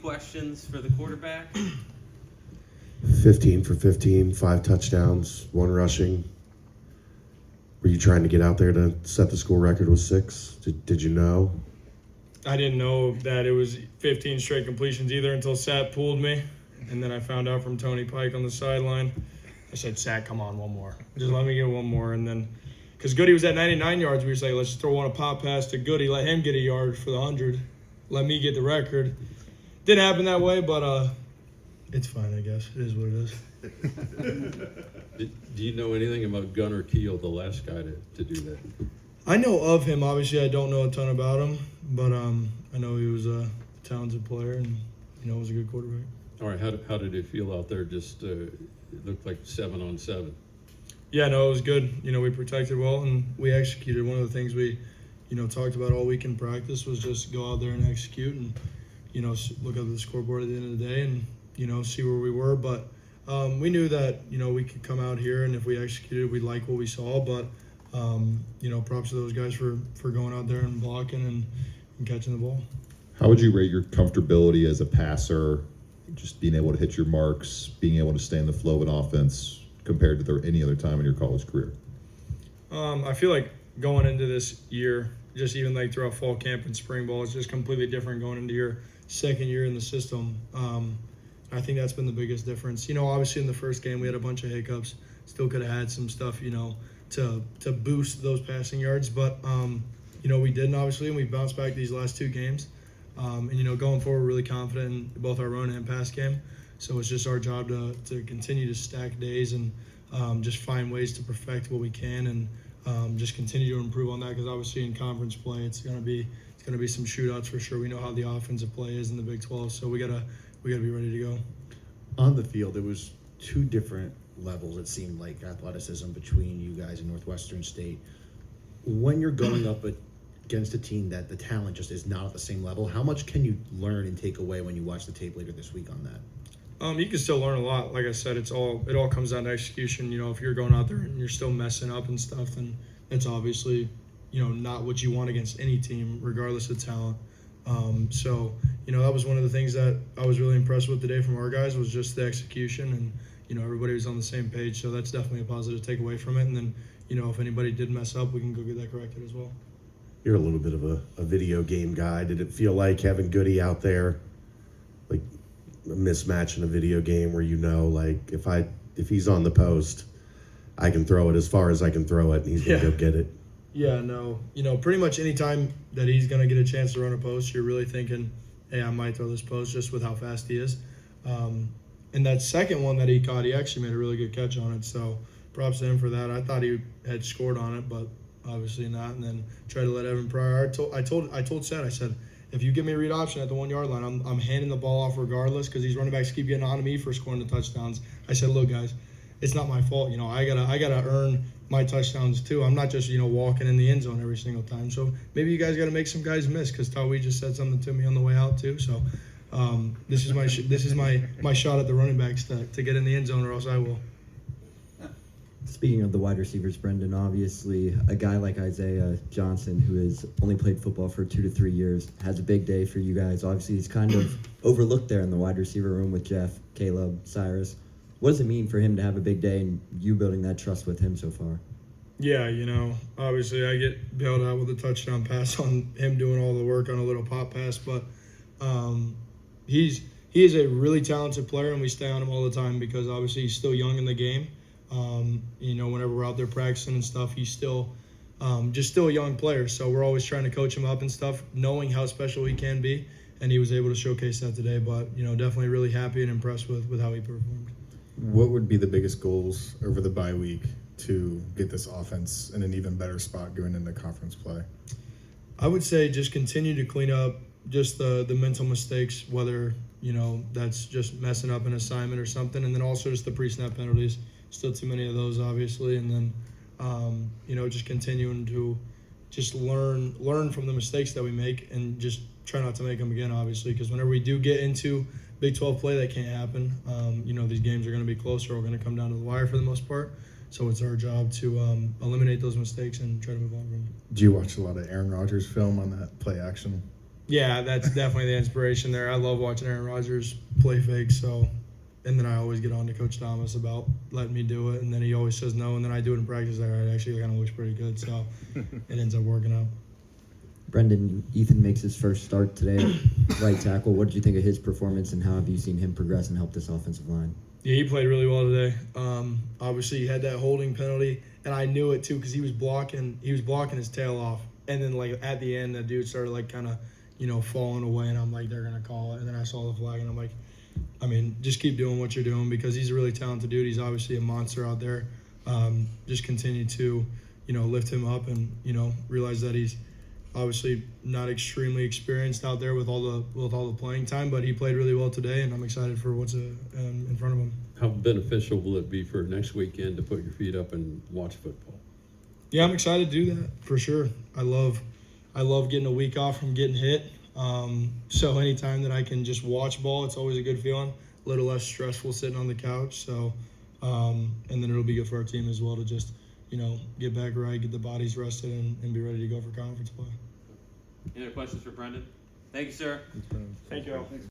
Questions for the quarterback? 15 for 15, 5 touchdowns, 1 rushing. Were you trying to get out there to set the school record with 6? Did you know? I didn't know that it was 15 straight completions either until Sat pulled me. And then I found out from Tony Pike on the sideline. I said, Sat, come on, one more. Just let me get one more. And then, because Goody was at 99 yards, we were saying, let's just throw one a pop pass to Goody, let him get a yard for the 100, let me get the record. Didn't happen that way, but it's fine, I guess. It is what it is. Do you know anything about Gunnar Keel, the last guy to do that? I know of him. Obviously, I don't know a ton about him, but I know he was a talented player and was a good quarterback. All right, how did it feel out there? Just it looked like 7-on-7. Yeah, no, it was good. We protected well and we executed. One of the things we, talked about all week in practice was just go out there and execute and, look at the scoreboard at the end of the day and, see where we were. But we knew that, we could come out here and if we executed, we'd like what we saw. But, props to those guys for going out there and blocking and catching the ball. How would you rate your comfortability as a passer, just being able to hit your marks, being able to stay in the flow of an offense compared to any other time in your college career? I feel like going into this year, just even like throughout fall camp and spring ball, it's just completely different going into your second year in the system. I think that's been the biggest difference. Obviously in the first game we had a bunch of hiccups. Still could have had some stuff, to boost those passing yards. But, we didn't obviously, and we bounced back these last 2 games. And, going forward, really confident in both our run and pass game. So it's just our job to continue to stack days and just find ways to perfect what we can and just continue to improve on that because obviously in conference play it's gonna be some shootouts for sure. We know how the offensive play is in the Big 12, so we gotta be ready to go. On the field, there was 2 different levels, it seemed like, athleticism between you guys and Northwestern State. When you're going up against a team that the talent just is not at the same level, how much can you learn and take away when you watch the tape later this week on that? You can still learn a lot. Like I said, it all comes down to execution. If you're going out there and you're still messing up and stuff, then it's obviously, not what you want against any team, regardless of talent. So, that was one of the things that I was really impressed with today from our guys was just the execution and, everybody was on the same page. So that's definitely a positive takeaway from it. And then, if anybody did mess up, we can go get that corrected as well. You're a little bit of a video game guy. Did it feel like having Goody out there, like a mismatch in a video game where like if he's on the post, I can throw it as far as I can throw it and he's going to go get it? Yeah, no. Pretty much any time that he's going to get a chance to run a post, you're really thinking, hey, I might throw this post just with how fast he is. And that second one that he caught, he actually made a really good catch on it. So props to him for that. I thought he had scored on it, but obviously not. And then tried to let Evan Pryor. I told Seth, I said, if you give me a read option at the 1 yard line, I'm handing the ball off regardless because these running backs keep getting on to me for scoring the touchdowns. I said, look, guys, it's not my fault. I gotta earn my touchdowns too. I'm not just walking in the end zone every single time. So maybe you guys got to make some guys miss because Tawi just said something to me on the way out too. So this is my shot at the running backs to get in the end zone, or else I will. Speaking of the wide receivers, Brendan, obviously a guy like Isaiah Johnson, who has only played football for 2 to 3 years, has a big day for you guys. Obviously, he's kind of overlooked there in the wide receiver room with Jeff, Caleb, Cyrus. What does it mean for him to have a big day and you building that trust with him so far? Yeah, obviously I get bailed out with a touchdown pass on him doing all the work on a little pop pass, but he is a really talented player and we stay on him all the time because obviously he's still young in the game. Whenever we're out there practicing and stuff, he's still a young player. So we're always trying to coach him up and stuff, knowing how special he can be. And he was able to showcase that today. But, definitely really happy and impressed with how he performed. What would be the biggest goals over the bye week to get this offense in an even better spot going into conference play? I would say just continue to clean up just the mental mistakes, whether, that's just messing up an assignment or something. And then also just the pre-snap penalties. Still too many of those, obviously, and then just continuing to just learn from the mistakes that we make and just try not to make them again, obviously, because whenever we do get into Big 12 play, that can't happen. These games are going to be closer. We're going to come down to the wire for the most part, so it's our job to eliminate those mistakes and try to move on from them. Do you watch a lot of Aaron Rodgers film on that play action? Yeah, that's definitely the inspiration there. I love watching Aaron Rodgers play fake. So, and then I always get on to Coach Thomas about letting me do it, and then he always says no, and then I do it in practice. It actually kind of looks pretty good, so it ends up working out. Brendan, Ethan makes his first start today at right tackle. What did you think of his performance, and how have you seen him progress and help this offensive line? Yeah, he played really well today. Obviously, he had that holding penalty, and I knew it too because he was blocking his tail off, and then like at the end, the dude started like kind of falling away, and I'm like, they're gonna call it, and then I saw the flag, and I'm like, I mean, just keep doing what you're doing because he's a really talented dude. He's obviously a monster out there. Just continue to lift him up, and realize that he's obviously not extremely experienced out there with all the playing time, but he played really well today, and I'm excited for what's in front of him. How beneficial will it be for next weekend to put your feet up and watch football? Yeah, I'm excited to do that for sure. I love getting a week off from getting hit. So anytime that I can just watch ball, it's always a good feeling. A little less stressful sitting on the couch. So, and then it'll be good for our team as well to just get back right, get the bodies rested, and be ready to go for conference play. Any other questions for Brendan? Thank you, sir. Thank you all.